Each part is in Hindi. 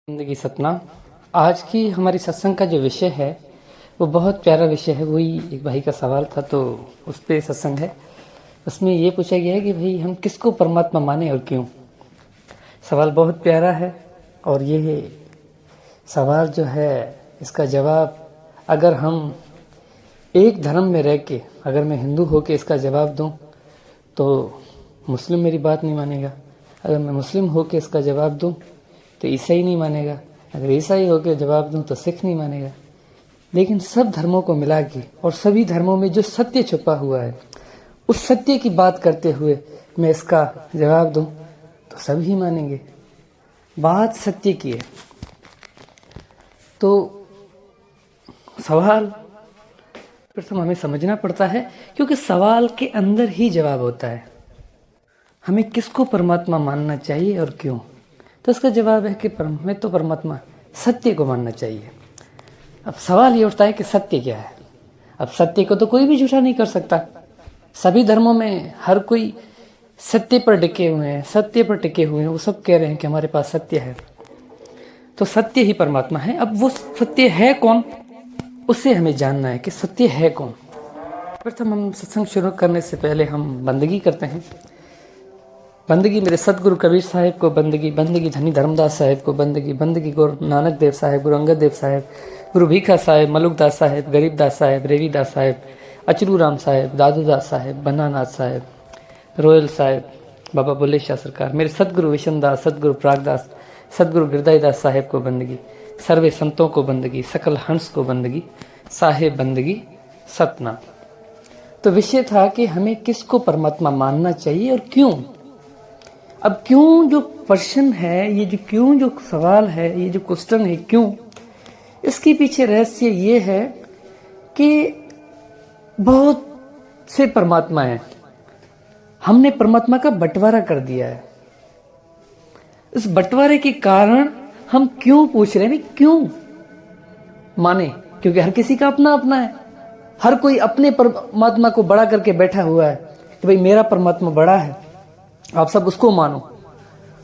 जिंदगी सतनाम। आज की हमारी सत्संग का जो विषय है वो बहुत प्यारा विषय है। वही एक भाई का सवाल था तो उस पे सत्संग है। उसमें ये पूछा गया है कि भाई हम किसको परमात्मा माने और क्यों। सवाल बहुत प्यारा है और ये सवाल जो है इसका जवाब अगर हम एक धर्म में रह के अगर मैं हिंदू हो के इसका जवाब दूं तो मुस्लिम मेरी बात नहीं मानेगा। अगर मैं मुस्लिम हो के इसका जवाब दूं तो ईसाई नहीं मानेगा। अगर ईसाई होकर जवाब दूं तो सिख नहीं मानेगा। लेकिन सब धर्मों को मिला के और सभी धर्मों में जो सत्य छुपा हुआ है उस सत्य की बात करते हुए मैं इसका जवाब दूं तो सभी मानेंगे। बात सत्य की है तो सवाल प्रथम हमें समझना पड़ता है, क्योंकि सवाल के अंदर ही जवाब होता है। हमें किसको परमात्मा मानना चाहिए और क्यों। तो इसका जवाब है कि मैं तो परमात्मा सत्य को मानना चाहिए। अब सवाल ये उठता है कि सत्य क्या है। अब सत्य को तो कोई भी झूठा नहीं कर सकता। सभी धर्मों में हर कोई सत्य पर टिके हुए हैं, सत्य पर टिके हुए हैं। वो सब कह रहे हैं कि हमारे पास सत्य है, तो सत्य ही परमात्मा है। अब वो सत्य है कौन, उसे हमें जानना है कि सत्य है कौन। प्रथम हम सत्संग शुरू करने से पहले हम बंदगी करते हैं। बंदगी मेरे सतगुरु कबीर साहिब को बंदगी, बंदगी धनी धर्मदास साहिब को बंदगी, बंदगी गुरु नानक देव साहिब, गुरु अंगद देव साहिब, गुरु भीखा साहिब, मलुकदास साहिब, गरीबदास साहिब, रेवीदास साहिब, अचलू राम साहिब, दादूदास साहिब, बनानाथ साहिब, रोयल साहिब, बाबा बुल्ले शाह सरकार, मेरे सतगुरु विशनदास, सतगुरु प्रागदास, सतगुरु गिरदाईदास साहिब को बंदगी, सर्वे संतों को बंदगी, सकल हंस को बंदगी, साहेब बंदगी सतना। तो विषय था कि हमें किसको परमात्मा मानना चाहिए और क्यों। अब क्यों जो प्रश्न है, ये जो क्यों जो सवाल है, ये जो क्वेश्चन है क्यों, इसके पीछे रहस्य ये है कि बहुत से परमात्मा हैं। हमने परमात्मा का बंटवारा कर दिया है। इस बंटवारे के कारण हम क्यों पूछ रहे हैं, क्यों माने, क्योंकि हर किसी का अपना अपना है। हर कोई अपने परमात्मा को बड़ा करके बैठा हुआ है कि भाई मेरा परमात्मा बड़ा है, आप सब उसको मानो।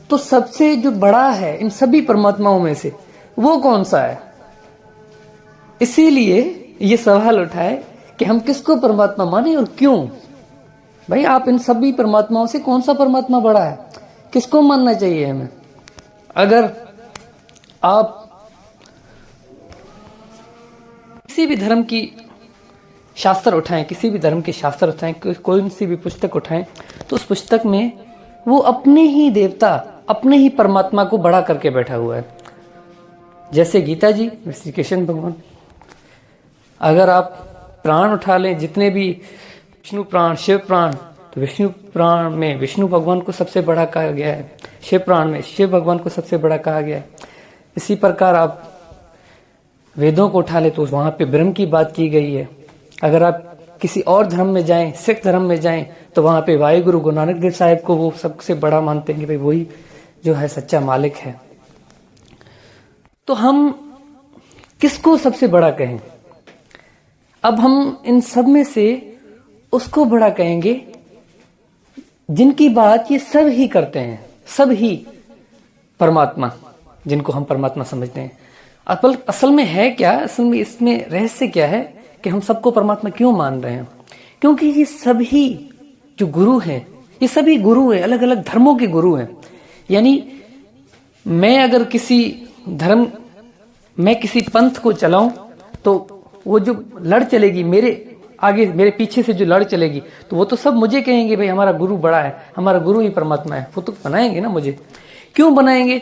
तो सबसे जो बड़ा है इन सभी परमात्माओं में से वो कौन सा है। इसीलिए ये सवाल उठाए कि हम किसको परमात्मा माने और क्यों। भाई आप इन सभी परमात्माओं से कौन सा परमात्मा बड़ा है, किसको मानना चाहिए हमें। अगर आप किसी भी धर्म की शास्त्र उठाएं, किसी भी धर्म के शास्त्र उठाएं, कोई सी भी पुस्तक उठाएं, तो उस पुस्तक में वो अपने ही देवता, अपने ही परमात्मा को बड़ा करके बैठा हुआ है। जैसे गीता जी, श्री कृष्ण भगवान। अगर आप प्राण उठा लें, जितने भी विष्णु प्राण, शिव प्राण, तो विष्णु प्राण में विष्णु भगवान को सबसे बड़ा कहा गया है, शिव प्राण में शिव भगवान को सबसे बड़ा कहा गया है। इसी प्रकार आप वेदों को उठा ले तो वहां पे ब्रह्म की बात की गई है। अगर आप किसी और धर्म में जाएं, सिख धर्म में जाएं, तो वहां पे वाहिगुरु गुरु नानक देव साहिब को वो सबसे बड़ा मानते हैं कि भाई वही जो है सच्चा मालिक है। तो हम किसको सबसे बड़ा कहें। अब हम इन सब में से उसको बड़ा कहेंगे जिनकी बात ये सब ही करते हैं, सब ही परमात्मा, जिनको हम परमात्मा समझते हैं। असल में है क्या, असल में इसमें रहस्य क्या है कि हम सबको परमात्मा क्यों मान रहे हैं। क्योंकि ये सभी जो गुरु हैं, ये सभी गुरु हैं, अलग अलग धर्मों के गुरु हैं। यानी मैं अगर किसी धर्म, मैं किसी पंथ को चलाऊं तो वो जो लड़ चलेगी मेरे आगे, मेरे पीछे से जो लड़ चलेगी, तो वो तो सब मुझे कहेंगे भाई हमारा गुरु बड़ा है, हमारा गुरु ही परमात्मा है। वो तो बनाएंगे ना मुझे। क्यों बनाएंगे,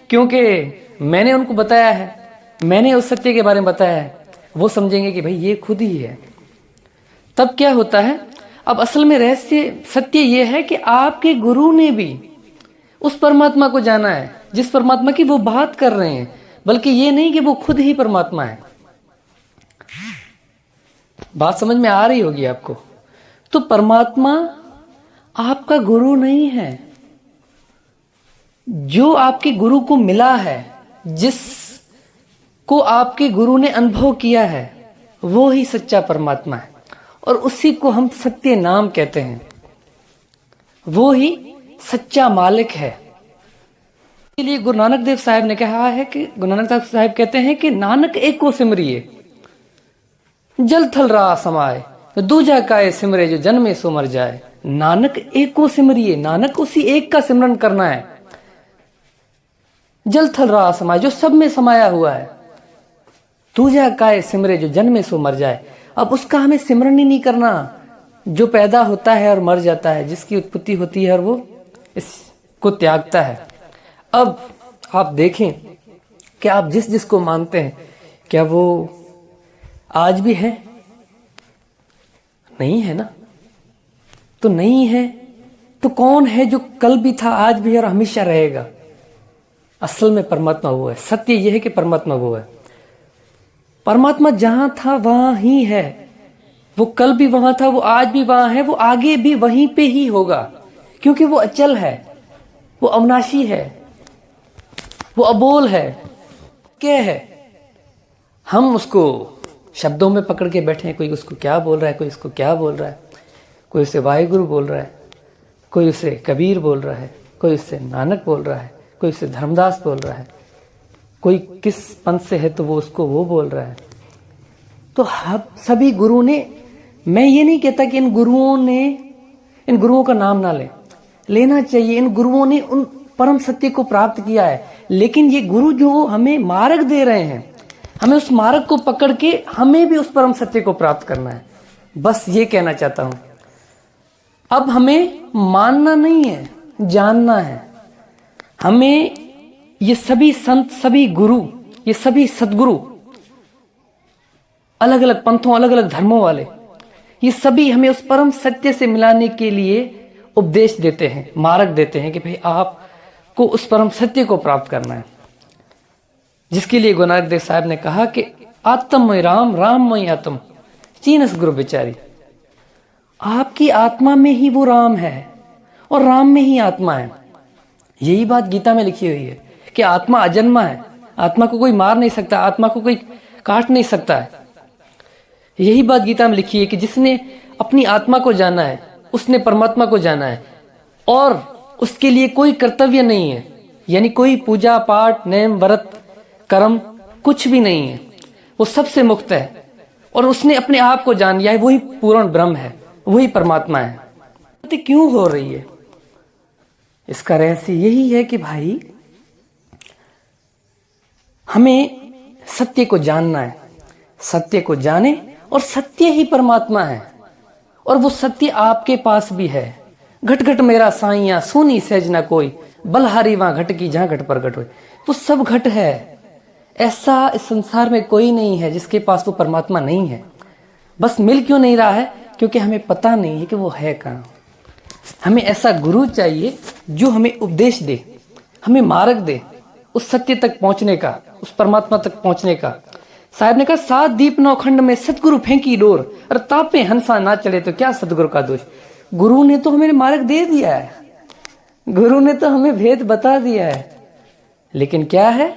क्योंकि मैंने उनको बताया है, मैंने उस सत्य के बारे में बताया है। वो समझेंगे कि भाई ये खुद ही है। तब क्या होता है, अब असल में रहस्य सत्य ये है कि आपके गुरु ने भी उस परमात्मा को जाना है जिस परमात्मा की वो बात कर रहे हैं, बल्कि ये नहीं कि वो खुद ही परमात्मा है। बात समझ में आ रही होगी आपको। तो परमात्मा आपका गुरु नहीं है। जो आपके गुरु को मिला है, जिस को आपके गुरु ने अनुभव किया है, वो ही सच्चा परमात्मा है और उसी को हम सत्य नाम कहते हैं। वो ही सच्चा मालिक है। लिए गुरु नानक देव साहब ने कहा है कि गुरु नानक देव साहब कहते हैं कि नानक एक को सिमरिए जल थल रहा समाए, दूजा काए सिमरे जो जन्मे सो मर जाए। नानक एक को सिमरिए, नानक उसी एक का सिमरन करना है। जल थल रहा समाए, जो सब में समाया हुआ है। दूजा काए सिमरे जो जन्मे सो मर जाए। अब उसका हमें सिमरन ही नहीं करना, जो पैदा होता है और मर जाता है, जिसकी उत्पत्ति होती है और वो इसको त्यागता है। अब आप देखें कि आप जिस जिसको मानते हैं, क्या वो आज भी है? नहीं है ना। तो नहीं है तो कौन है जो कल भी था, आज भी और हमेशा रहेगा? असल में परमात्मा वो है। सत्य यह है कि परमात्मा वो है। परमात्मा जहां था वहां ही है। वो कल भी वहां था, वो आज भी वहां है, वो आगे भी वहीं पे ही होगा, क्योंकि वो अचल है, वो अविनाशी है, वो अबोल है। क्या है? हम उसको शब्दों में पकड़ के बैठे हैं। कोई उसको क्या बोल रहा है, कोई उसको क्या बोल रहा है, कोई उसे वाहिगुरु बोल रहा है, कोई उसे कबीर बोल रहा है, कोई उससे नानक बोल रहा है, कोई उससे धर्मदास बोल रहा है, कोई किस पंथ से है तो वो उसको वो बोल रहा है। तो हम सभी गुरु ने, मैं ये नहीं कहता कि इन गुरुओं का नाम ना लेना चाहिए। इन गुरुओं ने उन परम सत्य को प्राप्त किया है, लेकिन ये गुरु जो हमें मार्ग दे रहे हैं, हमें उस मार्ग को पकड़ के हमें भी उस परम सत्य को प्राप्त करना है। बस ये कहना चाहता हूं। अब हमें मानना नहीं है, जानना है। हमें ये सभी संत, सभी गुरु, ये सभी सदगुरु, अलग अलग पंथों, अलग अलग धर्मों वाले, ये सभी हमें उस परम सत्य से मिलाने के लिए उपदेश देते हैं, मार्ग देते हैं कि भाई आपको उस परम सत्य को प्राप्त करना है। जिसके लिए गुरु नानक देव साहब ने कहा कि आत्ममय राम, राममय आत्म, चीनस गुरु बिचारी। आपकी आत्मा में ही वो राम है और राम में ही आत्मा है। यही बात गीता में लिखी हुई है कि आत्मा अजन्मा है, आत्मा को कोई मार नहीं सकता, आत्मा को कोई काट नहीं सकता है। यही बात गीता में लिखी है कि जिसने अपनी आत्मा को जाना है, उसने परमात्मा को जाना है, और उसके लिए कोई कर्तव्य नहीं है, यानी कोई पूजा पाठ, नेम, व्रत, कर्म कुछ भी नहीं है। वो सबसे मुक्त है और उसने अपने आप को जान लिया है। वही पूर्ण ब्रह्म है, वही परमात्मा है। तो क्यों हो रही है? इसका रहस्य यही है कि भाई हमें सत्य को जानना है। सत्य को जाने, और सत्य ही परमात्मा है, और वो सत्य आपके पास भी है। घट घट मेरा साइया, सोनी सहज ना कोई, बलहारी वहां घट की जहां घट पर घट हो। वो सब घट है। ऐसा इस संसार में कोई नहीं है जिसके पास वो परमात्मा नहीं है। बस मिल क्यों नहीं रहा है? क्योंकि हमें पता नहीं है कि वो है कहाँ। हमें ऐसा गुरु चाहिए जो हमें उपदेश दे, हमें मार्ग दे उस सत्य तक पहुंचने का, उस परमात्मा तक पहुंचने का। साहब ने कहा, 7 दीप 9 खंड में सतगुरु फेंकी डोर, और तापे हंसा ना चले तो क्या सतगुरु का दोष। गुरु ने तो हमें मार्ग दे दिया है, गुरु ने तो हमें भेद बता दिया है, लेकिन क्या है?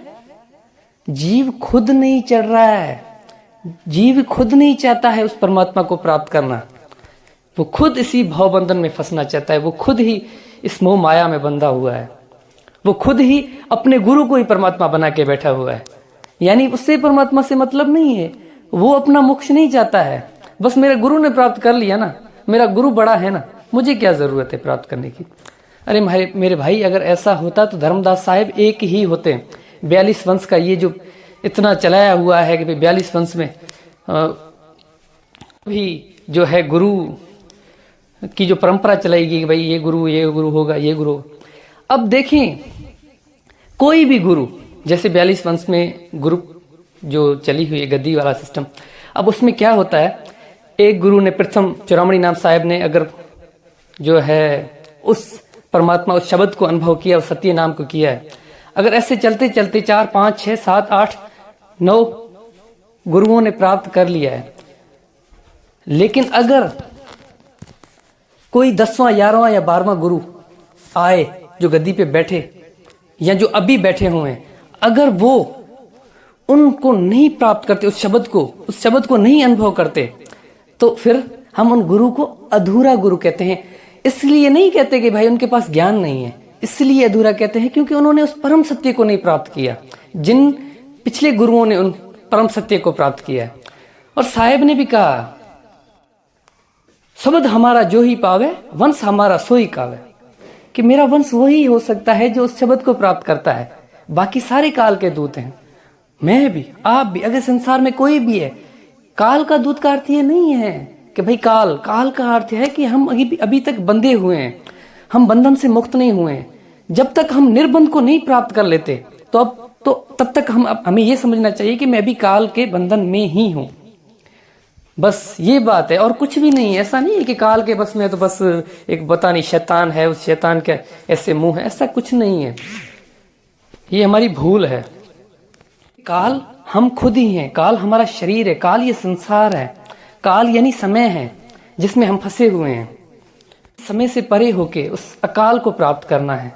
जीव खुद नहीं चढ़ रहा है। जीव खुद नहीं चाहता है उस परमात्मा को प्राप्त करना। वो खुद इसी भवबंधन में फंसना चाहता है। वो खुद ही इस मोह माया में बंधा हुआ है। वो खुद ही अपने गुरु को ही परमात्मा बना के बैठा हुआ है। यानी उससे परमात्मा से मतलब नहीं है। वो अपना मोक्ष नहीं चाहता है। बस मेरे गुरु ने प्राप्त कर लिया ना, मेरा गुरु बड़ा है ना, मुझे क्या जरूरत है प्राप्त करने की। अरे मेरे भाई, अगर ऐसा होता तो धर्मदास साहिब एक ही होते। 42 वंश का ये जो इतना चलाया हुआ है कि 42 वंश में भी जो है गुरु की जो परंपरा चलाएगी कि भाई ये गुरु होगा, ये गुरु। अब देखें, कोई भी गुरु, जैसे 42 वंश में गुरु जो चली हुई है गद्दी वाला सिस्टम, अब उसमें क्या होता है? एक गुरु ने, प्रथम चूड़ामणि नाम साहब ने अगर जो है उस परमात्मा, उस शब्द को अनुभव किया, उस सत्य नाम को किया है, अगर ऐसे चलते चलते 4, 5, 6, 7, 8, 9 गुरुओं ने प्राप्त कर लिया है, लेकिन अगर कोई 10वां, 11वां या 12वां गुरु आए जो गद्दी पे बैठे या जो अभी बैठे हुए हैं, अगर वो उनको नहीं प्राप्त करते, उस शब्द को नहीं अनुभव करते, तो फिर हम उन गुरु को अधूरा गुरु कहते हैं। इसलिए नहीं कहते कि भाई उनके पास ज्ञान नहीं है, इसलिए अधूरा कहते हैं क्योंकि उन्होंने उस परम सत्य को नहीं प्राप्त किया जिन पिछले गुरुओं ने उन परम सत्य को प्राप्त किया। और साहेब ने भी कहा, शब्द हमारा जो ही पावे, वंश हमारा सो ही कावे, कि मेरा वंश वही हो सकता है जो उस शब्द को प्राप्त करता है, बाकी सारे काल के दूत हैं। मैं भी, आप भी, अगर संसार में कोई भी है, काल का दूत का अर्थ ये नहीं है कि भाई काल का अर्थ है कि हम अभी तक बंधे हुए हैं, हम बंधन से मुक्त नहीं हुए हैं। जब तक हम निर्बंध को नहीं प्राप्त कर लेते तब तक हमें यह समझना चाहिए कि मैं भी काल के बंधन में ही हूं। बस ये बात है और कुछ भी नहीं है। ऐसा नहीं है कि काल के बस में तो बस एक पता नहीं शैतान है, उस शैतान के ऐसे मुंह है, ऐसा कुछ नहीं है। ये हमारी भूल है। काल हम खुद ही हैं, काल हमारा शरीर है, काल ये संसार है, काल यानी समय है जिसमें हम फंसे हुए हैं। समय से परे होके उस अकाल को प्राप्त करना है,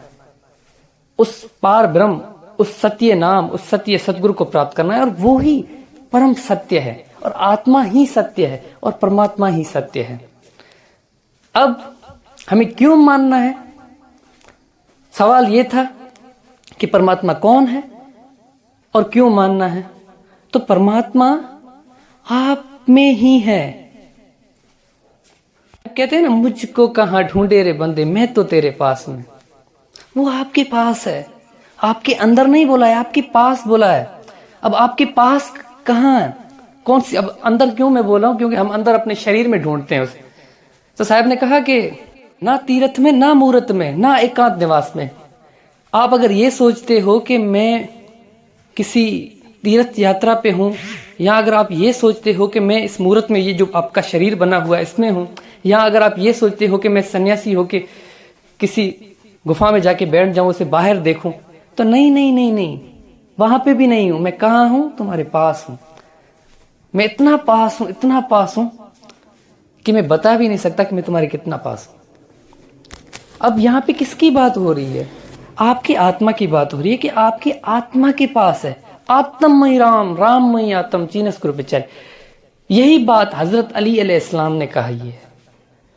उस पार ब्रह्म, उस सत्य नाम, उस सत्य सदगुरु को प्राप्त करना है। और वो ही परम सत्य है और आत्मा ही सत्य है और परमात्मा ही सत्य है। अब हमें क्यों मानना है? सवाल ये था कि परमात्मा कौन है और क्यों मानना है। तो परमात्मा आप में ही है। कहते हैं ना, मुझको कहां ढूंढे रे बंदे, मैं तो तेरे पास में। वो आपके पास है, आपके अंदर नहीं बोला है, आपके पास बोला है। अब आपके पास कहां है, कौन सी? अब अंदर क्यों मैं बोल रहा हूं? क्योंकि हम अंदर अपने शरीर में ढूंढते हैं उसे। तो साहब ने कहा कि ना तीर्थ में, ना मूर्त में, ना एकांत निवास में। आप अगर ये सोचते हो कि मैं किसी तीर्थ यात्रा पे हूं, या अगर आप ये सोचते हो कि मैं इस मूर्त में, ये जो आपका शरीर बना हुआ है इसमें हूं, या अगर आप ये सोचते हो कि मैं सन्यासी होके किसी गुफा में जाके बैठ जाऊं, उसे बाहर देखूं, तो नहीं नहीं नहीं नहीं, वहां पे भी नहीं हूं। मैं कहां हूं? तुम्हारे पास हूं। मैं इतना पास हूं, इतना पास हूं कि मैं बता भी नहीं सकता कि मैं तुम्हारे कितना पास हूं। अब यहां पे किसकी बात हो रही है? आपकी आत्मा की बात हो रही है कि आपकी आत्मा के पास है। आत्ममय राम, राममय आत्म चीनस कृप चल। यही बात हजरत अली अलैहिस्सलाम ने कही है।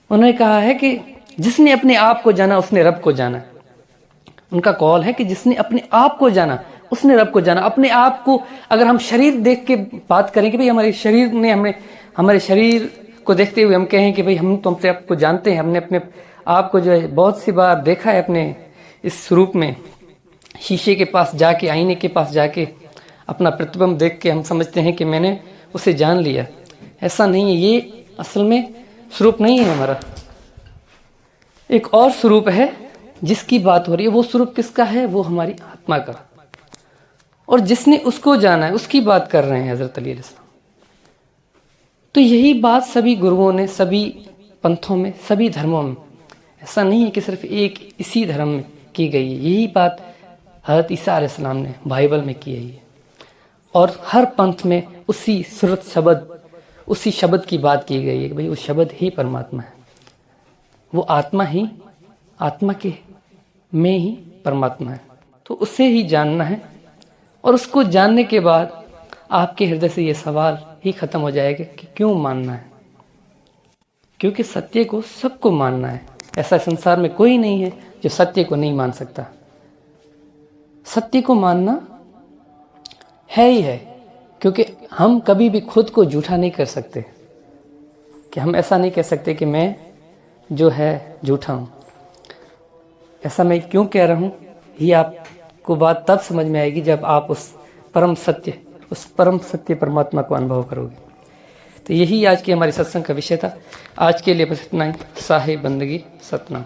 उन्होंने कहा है कि जिसने अपने आप को जाना उसने रब को जाना। उनका कौल है कि जिसने अपने आप को जाना उसने रब को जाना। अपने आप को अगर हम शरीर देख के बात करें कि भाई हमारे शरीर ने हमारे शरीर को देखते हुए हम कहें कि भाई हम तो अपने आप को जानते हैं, हमने अपने आप को जो है बहुत सी बार देखा है अपने इस रूप में, शीशे के पास जाके, आईने के पास जाके अपना प्रतिबिंब देख के हम समझते हैं कि मैंने उसे जान लिया। ऐसा नहीं है, ये असल में स्वरूप नहीं है हमारा। एक और स्वरूप है जिसकी बात हो रही है। वो स्वरूप किसका है? वो हमारी आत्मा का। और जिसने उसको जाना है उसकी बात कर रहे हैं हजरत अली अलैहिस्सलाम। तो यही बात सभी गुरुओं ने, सभी पंथों में, सभी धर्मों में, ऐसा नहीं है कि सिर्फ एक इसी धर्म में की गई है। यही बात हजरत ईसा अलैहिस्सलाम ने बाइबल में की है। और हर पंथ में उसी सूरत शब्द, उसी शब्द की बात की गई है कि भाई उस शब्द ही परमात्मा है। वो आत्मा ही, आत्मा के में ही परमात्मा है। तो उसे ही जानना है। और उसको जानने के बाद आपके हृदय से ये सवाल ही खत्म हो जाएगा कि क्यों मानना है। क्योंकि सत्य को सबको मानना है। ऐसा संसार में कोई नहीं है जो सत्य को नहीं मान सकता। सत्य को मानना है ही है, क्योंकि हम कभी भी खुद को झूठा नहीं कर सकते। कि हम ऐसा नहीं कह सकते कि मैं जो है झूठा हूं। ऐसा मैं क्यों कह रहा हूं, ये आपको बात तब समझ में आएगी जब आप उस परम सत्य परमात्मा को अनुभव करोगे। तो यही आज की हमारी सत्संग का विषय था। आज के लिए बस इतना ही। साहिब बंदगी सतनाम।